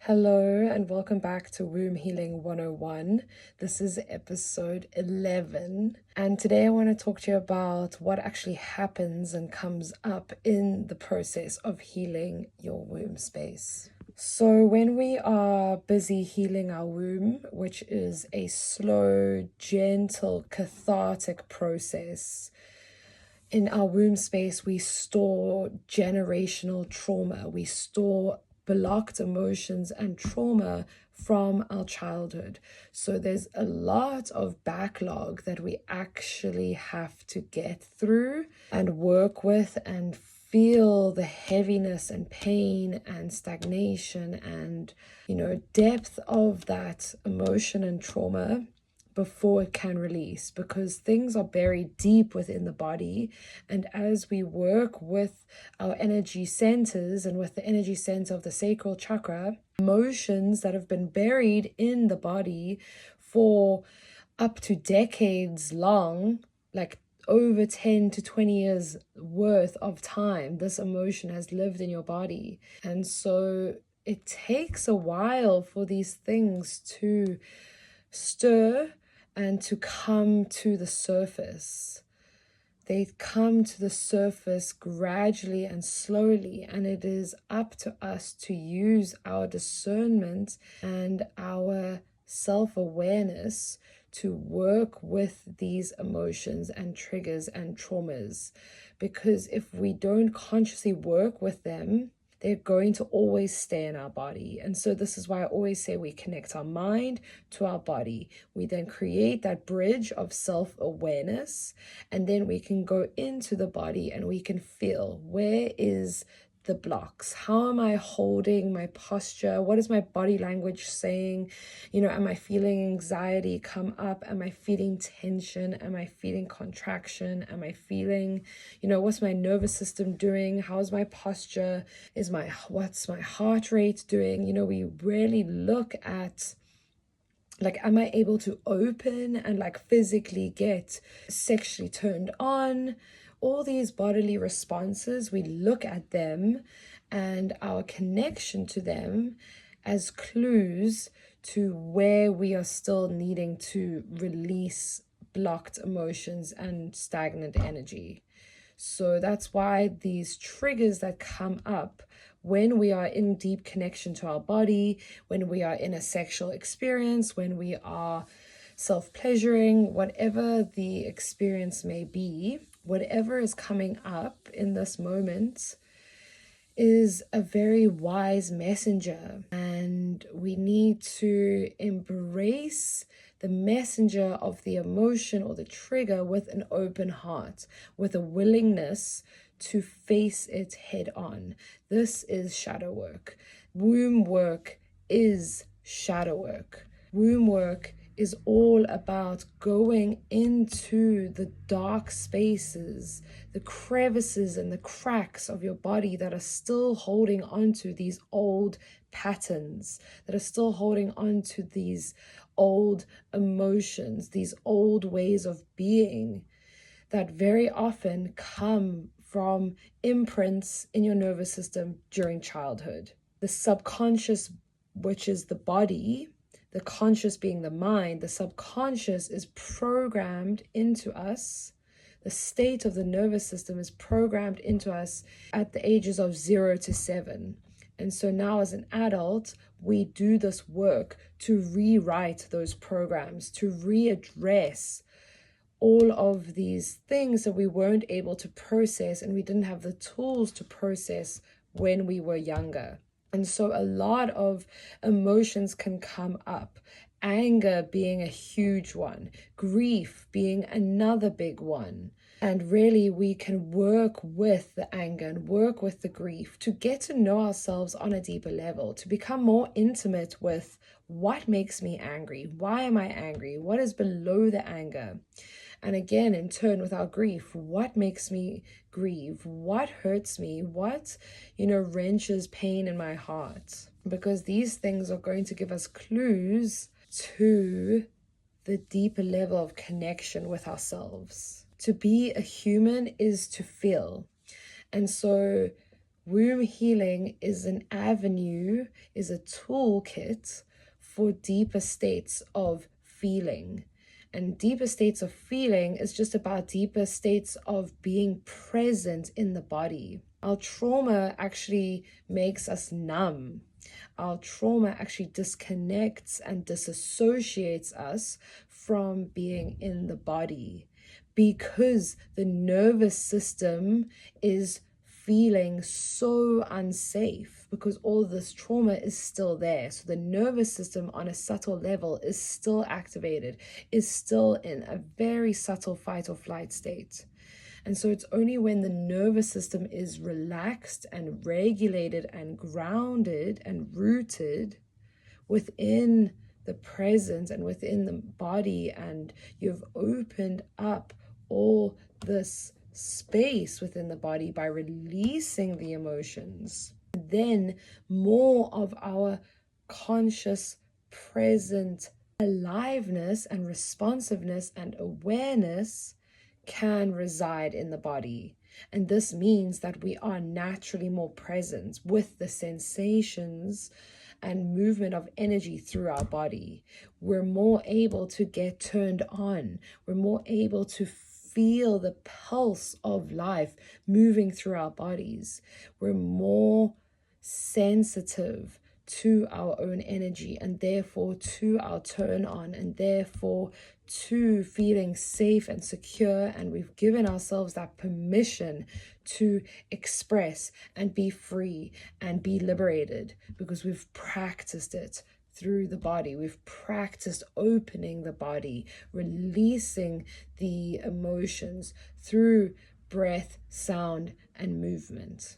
Hello and welcome back to Womb Healing 101. This is episode 11, and today I want to talk to you about what actually happens and comes up in the process of healing your womb space. So when we are busy healing our womb, which is a slow, gentle, cathartic process, in our womb space, we store generational trauma. We store blocked emotions and trauma from our childhood. So there's a lot of backlog that we actually have to get through and work with and feel the heaviness and pain and stagnation and, depth of that emotion and trauma before it can release, because things are buried deep within the body. And as we work with our energy centers and with the energy center of the sacral chakra, emotions that have been buried in the body for up to decades long, like over 10 to 20 years worth of time, this emotion has lived in your body. And so it takes a while for these things to stir and to come to the surface. They come to the surface gradually and slowly, and it is up to us to use our discernment and our self-awareness to work with these emotions and triggers and traumas. Because if we don't consciously work with them, they're going to always stay in our body. And so this is why I always say we connect our mind to our body. We then create that bridge of self-awareness, and then we can go into the body and we can feel, where is the blocks? How am I holding my posture? What is my body language saying? Am I feeling anxiety come up? Am I feeling tension? Am I feeling contraction? Am I feeling, what's my nervous system doing? How's my posture? What's my heart rate doing? We really look at, am I able to open and physically get sexually turned on? All these bodily responses, we look at them and our connection to them as clues to where we are still needing to release blocked emotions and stagnant energy. So that's why these triggers that come up when we are in deep connection to our body, when we are in a sexual experience, when we are self-pleasuring, whatever the experience may be, whatever is coming up in this moment is a very wise messenger, and we need to embrace the messenger of the emotion or the trigger with an open heart, with a willingness to face it head on. This is shadow work. Womb work is shadow work. Womb work is all about going into the dark spaces, the crevices and the cracks of your body that are still holding onto these old patterns, that are still holding onto these old emotions, these old ways of being that very often come from imprints in your nervous system during childhood. The subconscious, which is the body, the conscious being the mind, the subconscious is programmed into us. The state of the nervous system is programmed into us at the ages of 0 to 7. And so now as an adult, we do this work to rewrite those programs, to readdress all of these things that we weren't able to process and we didn't have the tools to process when we were younger. And so a lot of emotions can come up, anger being a huge one, grief being another big one. And really we can work with the anger and work with the grief to get to know ourselves on a deeper level, to become more intimate with what makes me angry, why am I angry, what is below the anger. And again, in turn, with our grief, what makes me grieve? What hurts me? What, wrenches pain in my heart? Because these things are going to give us clues to the deeper level of connection with ourselves. To be a human is to feel. And so Womb healing is an avenue, is a toolkit for deeper states of feeling. And deeper states of feeling is just about deeper states of being present in the body. Our trauma actually makes us numb. Our trauma actually disconnects and disassociates us from being in the body, because the nervous system is feeling so unsafe, because all this trauma is still there. So the nervous system on a subtle level is still activated, is still in a very subtle fight or flight state. And so it's only when the nervous system is relaxed and regulated and grounded and rooted within the present and within the body, and you've opened up all this space within the body by releasing the emotions, then more of our conscious, present aliveness and responsiveness and awareness can reside in the body. And this means that we are naturally more present with the sensations and movement of energy through our body. We're more able to get turned on. We're more able to feel the pulse of life moving through our bodies. We're more sensitive to our own energy, and therefore to our turn on, and therefore to feeling safe and secure. And we've given ourselves that permission to express and be free and be liberated, because we've practiced it through the body. We've practiced opening the body, releasing the emotions through breath, sound, and movement.